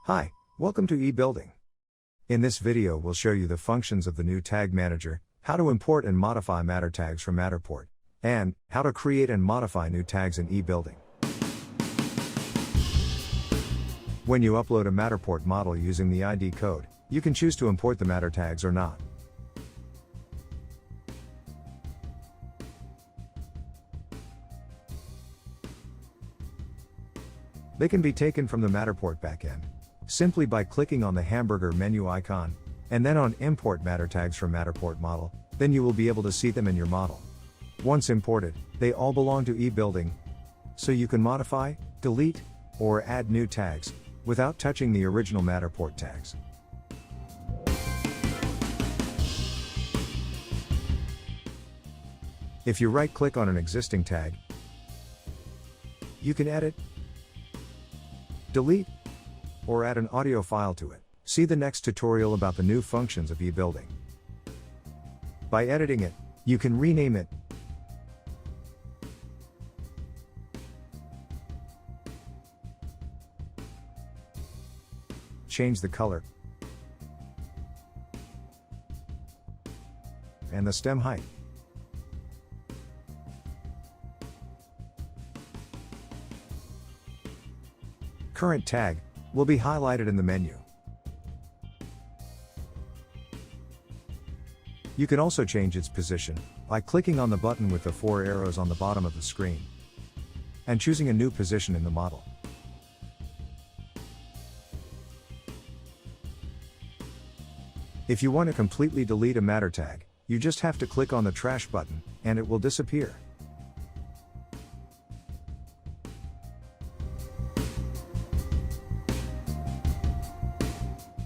Hi, welcome to eBuilding. In this video we'll show you the functions of the new Tag Manager, how to import and modify Mattertags from Matterport, and how to create and modify new tags in eBuilding. When you upload a Matterport model using the ID code, you can choose to import the Mattertags or not. They can be taken from the Matterport backend, simply by clicking on the hamburger menu icon, and then on Import Mattertags from Matterport Model, then you will be able to see them in your model. Once imported, they all belong to eBuilding, so you can modify, delete, or add new tags, without touching the original Matterport tags. If you right-click on an existing tag, you can edit, delete, or add an audio file to it. See the next tutorial about the new functions of eBuilding. By editing it, you can rename it, change the color, and the stem height. Current tag will be highlighted in the menu. You can also change its position by clicking on the button with the 4 arrows on the bottom of the screen and choosing a new position in the model. If you want to completely delete a matter tag, you just have to click on the trash button and it will disappear.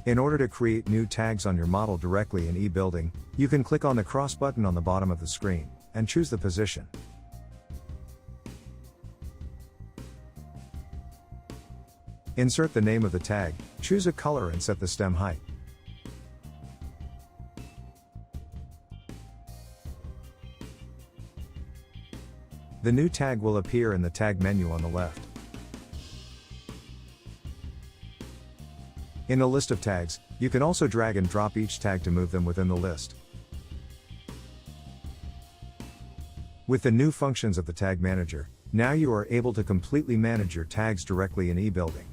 In order to create new tags on your model directly in eBuilding, you can click on the cross button on the bottom of the screen, and choose the position. Insert the name of the tag, choose a color and set the stem height. The new tag will appear in the tag menu on the left. In the list of tags, you can also drag and drop each tag to move them within the list. With the new functions of the Tag Manager, now you are able to completely manage your tags directly in eBuilding.